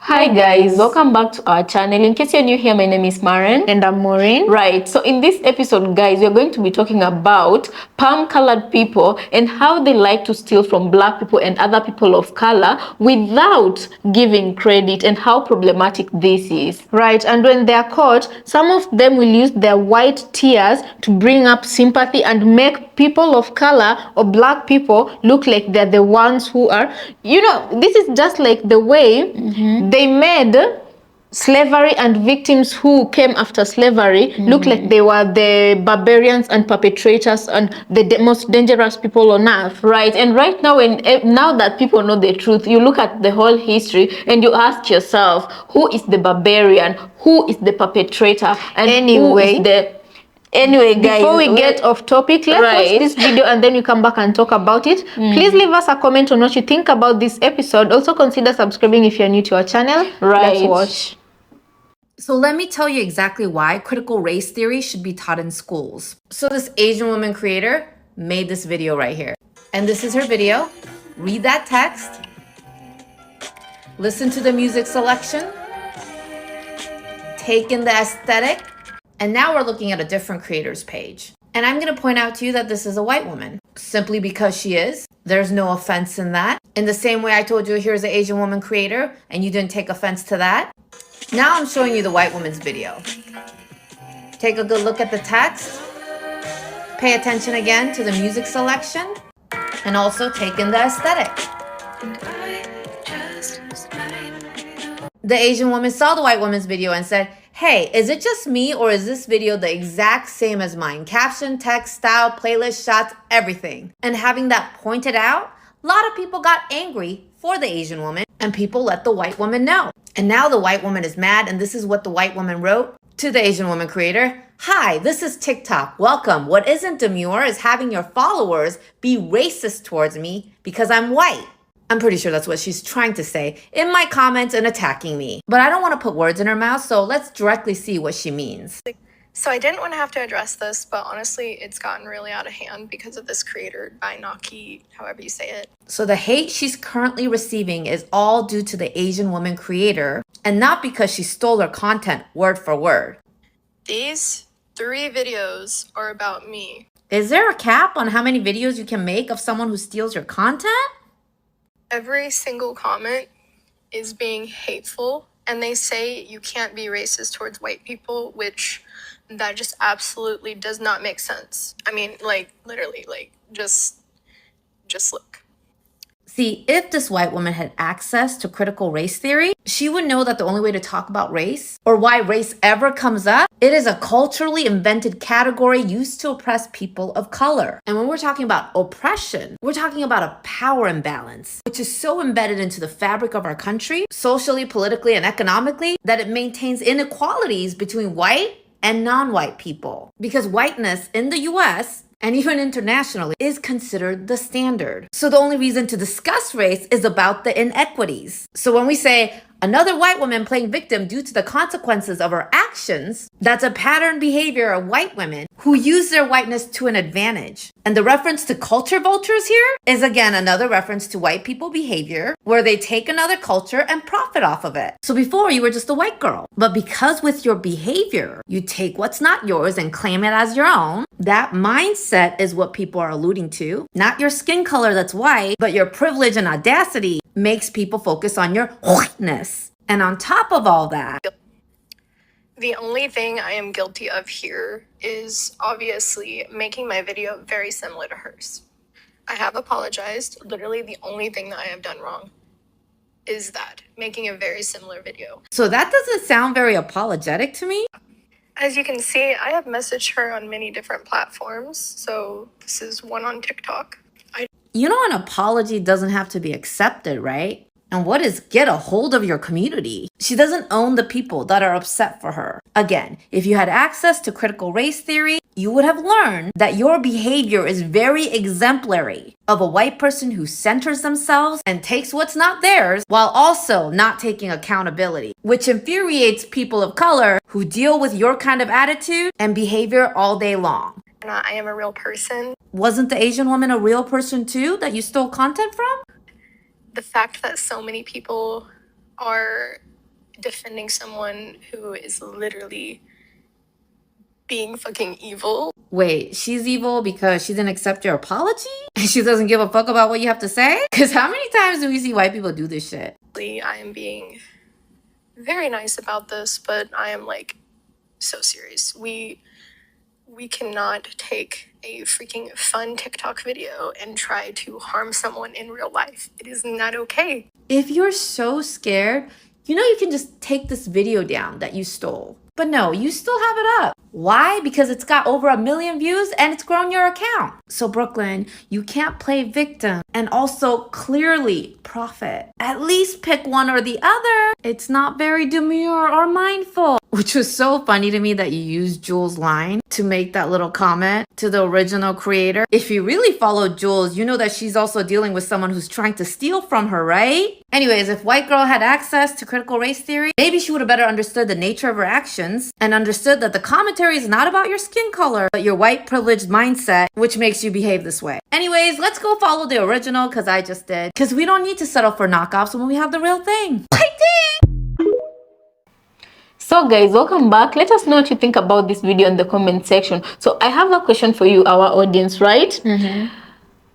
Hi guys, welcome back to our channel. In case you're new here, my name is Maren. And I'm Maureen. Right, so in this episode, guys, we're going to be talking about palm-colored people and how they like to steal from black people and other people of color without giving credit, and how problematic this is. Right, and when they are caught, some of them will use their white tears to bring up sympathy and make people of color or black people look like they're the ones who are, this is just like the way they made slavery and victims who came after slavery look like they were the barbarians and perpetrators and the most dangerous people on earth. Right, and right now, now that people know the truth, you look at the whole history and you ask yourself, who is the barbarian, who is the perpetrator, and who is the... Anyway, guys, before we get off topic, let's watch this video and then we come back and talk about it. Please leave us a comment on what you think about this episode. Also consider subscribing if you're new to our channel. Let's watch. So let me tell you exactly why critical race theory should be taught in schools. So this Asian woman creator made this video right here. And this is her video. Read that text. Listen to the music selection. Take in the aesthetic. And now we're looking at a different creator's page. And I'm going to point out to you that this is a white woman. Simply because she is. There's no offense in that. In the same way I told you here's an Asian woman creator and you didn't take offense to that. Now I'm showing you the white woman's video. Take a good look at the text. Pay attention again to the music selection. And also take in the aesthetic. The Asian woman saw the white woman's video and said, hey, is it just me or is this video the exact same as mine? Caption, text, style, playlist, shots, everything. And having that pointed out, a lot of people got angry for the Asian woman and people let the white woman know. And now the white woman is mad, and this is what the white woman wrote to the Asian woman creator. Hi, this is TikTok. Welcome. What isn't demure is having your followers be racist towards me because I'm white. I'm pretty sure that's what she's trying to say in my comments and attacking me. But I don't want to put words in her mouth, so let's directly see what she means. So I didn't want to have to address this, but honestly, it's gotten really out of hand because of this creator, Naki, however you say it. So the hate she's currently receiving is all due to the Asian woman creator and not because she stole her content word for word. These 3 videos are about me. Is there a cap on how many videos you can make of someone who steals your content? Every single comment is being hateful, and they say you can't be racist towards white people, which that just absolutely does not make sense. I mean, like, literally, like, just look. See, if this white woman had access to critical race theory, she would know that the only way to talk about race, or why race ever comes up, it is a culturally invented category used to oppress people of color. And when we're talking about oppression, we're talking about a power imbalance, which is so embedded into the fabric of our country, socially, politically, and economically, that it maintains inequalities between white and non-white people. Because whiteness in the US and even internationally is considered the standard. So the only reason to discuss race is about the inequities. So when we say another white woman playing victim due to the consequences of her actions, that's a pattern behavior of white women who use their whiteness to an advantage. And the reference to culture vultures here is again another reference to white people behavior where they take another culture and profit off of it. So before you were just a white girl, but because with your behavior, you take what's not yours and claim it as your own, that mindset is what people are alluding to. Not your skin color that's white, but your privilege and audacity makes people focus on your whiteness. And on top of all that, the only thing I am guilty of here is obviously making my video very similar to hers. I have apologized. Literally the only thing that I have done wrong is that, making a very similar video. So that doesn't sound very apologetic to me. As you can see, I have messaged her on many different platforms. So this is one on TikTok. You know, an apology doesn't have to be accepted, right? And what is get a hold of your community? She doesn't own the people that are upset for her. Again, if you had access to critical race theory, you would have learned that your behavior is very exemplary of a white person who centers themselves and takes what's not theirs while also not taking accountability, which infuriates people of color who deal with your kind of attitude and behavior all day long. I am a real person. Wasn't the Asian woman a real person too that you stole content from? The fact that so many people are defending someone who is literally being fucking evil. Wait, she's evil because she didn't accept your apology? She doesn't give a fuck about what you have to say? Because how many times do we see white people do this shit? I am being very nice about this, but I am like so serious. We cannot take a freaking fun TikTok video and try to harm someone in real life. It is not okay. If you're so scared, you can just take this video down that you stole. But no, you still have it up. Why? Because it's got over 1 million views and it's grown your account. So Brooklyn, you can't play victim and also clearly profit. At least pick one or the other. It's not very demure or mindful. Which was so funny to me that you used Jules' line to make that little comment to the original creator. If you really followed Jules, you know that she's also dealing with someone who's trying to steal from her, right? Anyways, if white girl had access to critical race theory, maybe she would have better understood the nature of her actions and understood that the commentary is not about your skin color, but your white privileged mindset, which makes you behave this way. Anyways, let's go follow the original, because I just did. Because we don't need to settle for knockoffs when we have the real thing. I did! So guys, welcome back. Let us know what you think about this video in the comment section. So I have a question for you, our audience, right?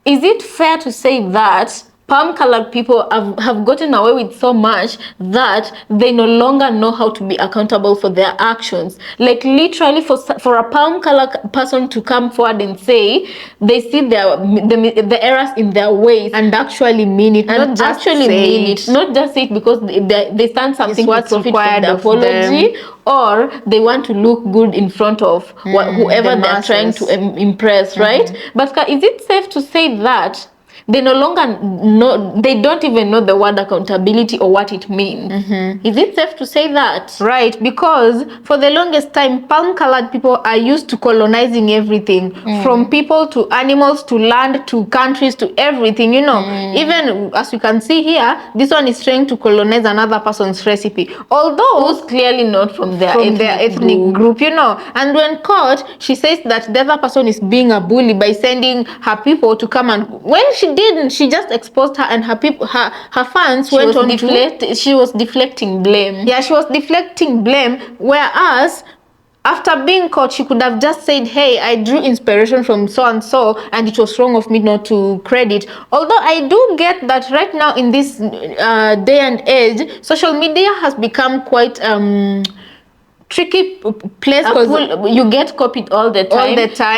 Is it fair to say that palm-colored people have gotten away with so much that they no longer know how to be accountable for their actions? Like literally for a palm-colored person to come forward and say they see the errors in their ways and actually mean it, and not just actually say mean it, not just say it because they stand something to what's profit from required the of apology, or they want to look good in front of whoever the they're trying to masses. impress, right? But is it safe to say that they no longer know, they don't even know the word accountability or what it means? Is it safe to say that? Right, because for the longest time, palm-colored people are used to colonizing everything, from people to animals to land to countries to everything, Even as you can see here, this one is trying to colonize another person's recipe. Although Who's clearly not from their ethnic group, And when caught, she says that the other person is being a bully by sending her people to come, and when she didn't, she just exposed her, and her people, her fans She went was on she was deflecting blame. yeah, she was deflecting blame, whereas after being caught, she could have just said, hey, I drew inspiration from so and so, and it was wrong of me not to credit. Although I do get that right now in this day and age, social media has become quite tricky place, because you get copied all the time.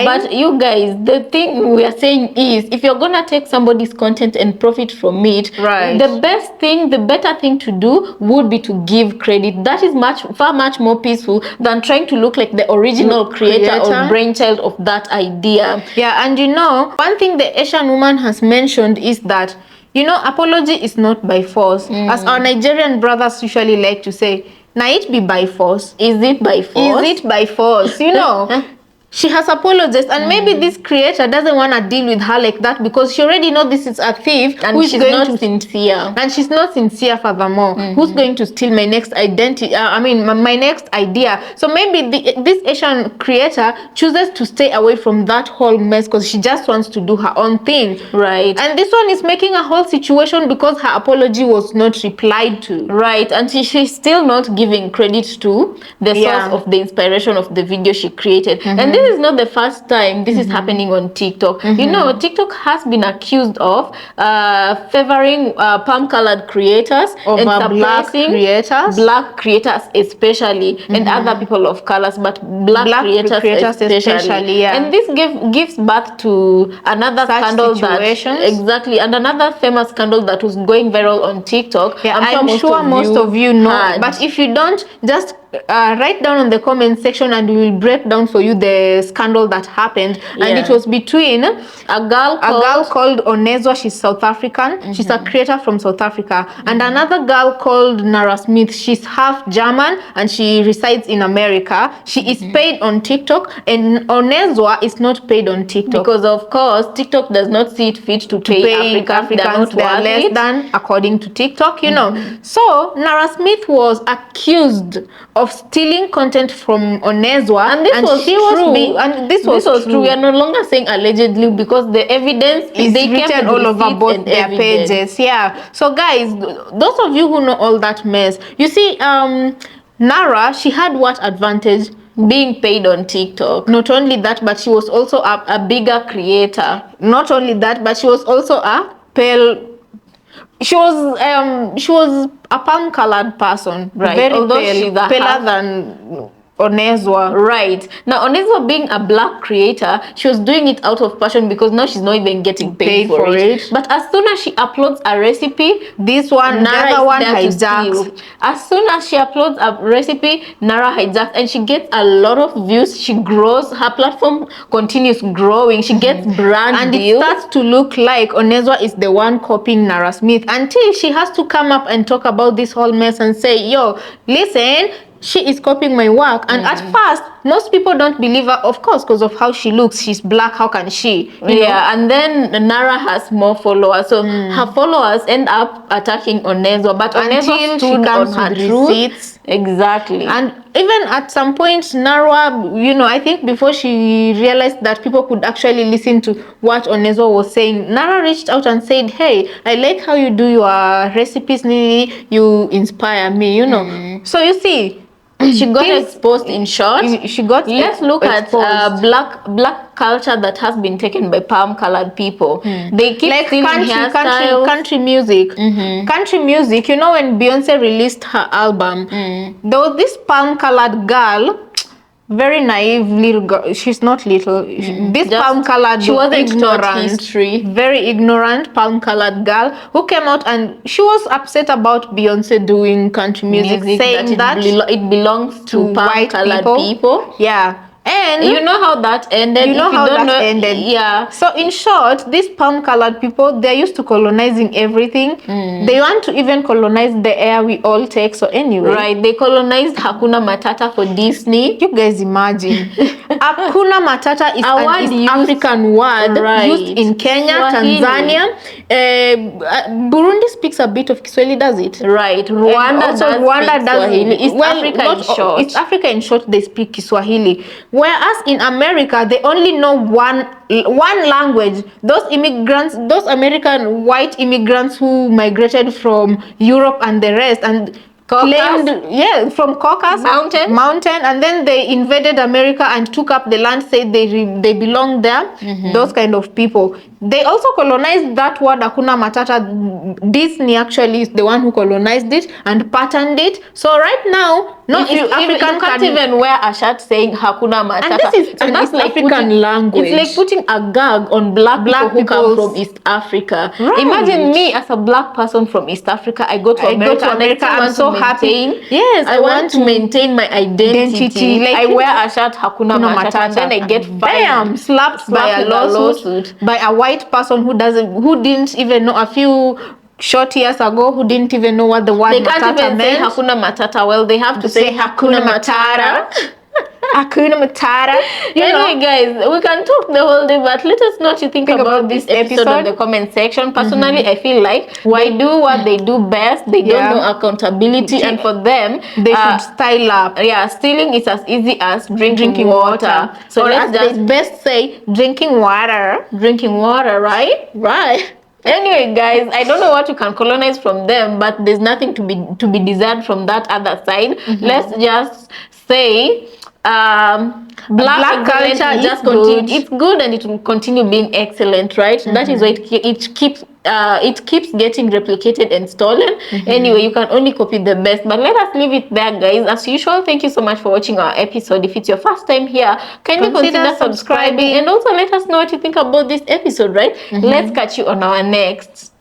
But you guys, the thing we are saying is, if you're gonna take somebody's content and profit from it, right, the better thing to do would be to give credit. That is far much more peaceful than trying to look like the original creator or brainchild of that idea. Yeah, and one thing the Asian woman has mentioned is that apology is not by force, as our Nigerian brothers usually like to say. Now it be by force. Is it by force? Is it by force? She has apologized, and maybe this creator doesn't want to deal with her like that because she already knows this is a thief and she's not sincere. And she's not sincere furthermore. Who's going to steal my next identity? My next idea. So maybe this Asian creator chooses to stay away from that whole mess because she just wants to do her own thing. Right. And this one is making a whole situation because her apology was not replied to. Right. And she's still not giving credit to the source of the inspiration of the video she created. And this is not the first time this is happening on TikTok. TikTok has been accused of favoring palm-colored creators over and suppressing black creators especially, and other people of colors, but black creators especially. Yeah. And this gives birth to another scandal situations. And another famous scandal that was going viral on TikTok. Yeah, I'm sure most of you know, but if you don't, just write down on the comment section and we will break down for you the scandal that happened. And it was between a girl called Onezwa. She's South African. She's a creator from South Africa. And another girl called Nara Smith. She's half German and she resides in America. She is paid on TikTok, and Onezwa is not paid on TikTok because of course TikTok does not see it fit to pay Africans. They are less than according to TikTok, So Nara Smith was accused of of stealing content from Onezwa, And this was she true. this was true. We are no longer saying allegedly because the evidence is they kept written the all over receipts both and their evidence. pages. Yeah. So guys, those of you who know all that mess, you see, Nara, she had what advantage? Being paid on TikTok. Not only that, but she was also A bigger creator. not only that, but she was also a pale. She was a palm colored person, Right, very although pale, she's a paler half- than Onezwa. Right. Now, Onezwa being a black creator, she was doing it out of passion because now she's not even getting paid for it. But as soon as she uploads a recipe, This one, the Nara other is one there to hijacks. steal. As soon as she uploads a recipe, Nara hijacks and she gets a lot of views. She grows. Her platform continues growing. She gets brand And deals. it starts to look like Onezwa is the one copying Nara Smith until she has to come up and talk about this whole mess and say, yo, listen, she is copying my work. And at first, most people don't believe her, of course, because of how she looks. She's black. How can she? You know? And then Nara has more followers. So her followers end up attacking Onezwa. But Until Onezwa she stood on comes her with truth. receipts. Exactly. And even at some point, Nara, you know, I think before she realized that people could actually listen to what Onezwa was saying, Nara reached out and said, hey, I like how you do your recipes, Nini. You inspire me, you know. So you see, she got things- exposed. In short, she got let's look exposed. at black culture that has been taken by palm colored people. They keep like stealing hairstyles. country music. Country music, you know, when Beyonce released her album, there was this palm colored girl, very naive little girl. She's not little. This Just- palm colored, she wasn't taught ignorant, history. very ignorant palm colored girl who came out and she was upset about Beyonce doing country music, saying that it belongs to palm white colored people. Yeah. And You know how that ended. you know If how don't that know, ended. Yeah. So in short, these palm colored people, they're used to colonizing everything. They want to even colonize the air we all take. So anyway, Right. They colonized Hakuna Matata for Disney. you guys imagine. Hakuna Matata is A an word East used- African word Right. used in Kenya, Swahili. Tanzania. Burundi speaks a bit of Kiswahili, does it? Right. And Rwanda also does Rwanda speak does Swahili. East Africa in not- short. East Africa in short, they speak Kiswahili. Whereas in America, they only know one language. Those immigrants, those American white immigrants who migrated from Europe and the rest, and claimed, from Caucasus mountain, and then they invaded America and took up the land, said they belong there. Those kind of people. They also colonized that word Hakuna Matata. Disney actually is the one who colonized it and patterned it. So right now, no If you, East African you can't even wear a shirt saying Hakuna Matata. And this is an East African language. It's like putting a gag on black people who come people's- from East Africa. Right. Imagine me as a black person from East Africa. I go to America, and I still I'm want so to happy. maintain. Yes, I want to maintain my identity. Like, I wear a shirt Hakuna Matata, and then I get fired. slapped by a with a lawsuit by a white person who didn't even know a few short years ago, who didn't even know what the word They can't Matata even say meant. Hakuna Matata. Well, they have to say Hakuna Matata. Hakuna Matata. You know, Anyway, guys, we can talk the whole day, but let us know what you think about this episode in the comment section. Personally, I feel like they do what they do best. They don't know accountability, and for them, they should style up. Yeah, stealing is as easy as drinking water. So or let's as just they best say, drinking water. drinking water, right? Right. Anyway, guys, I don't know what you can colonize from them, but there's nothing to be desired from that other side. Let's just say black culture is just good. It's good, and it will continue being excellent, right? That is why it keeps getting replicated and stolen. Anyway, you can only copy the best. But let us leave it there, guys. As usual, thank you so much for watching our episode. If it's your first time here, kindly consider subscribing, and also let us know what you think about this episode, right? Let's catch you on our next.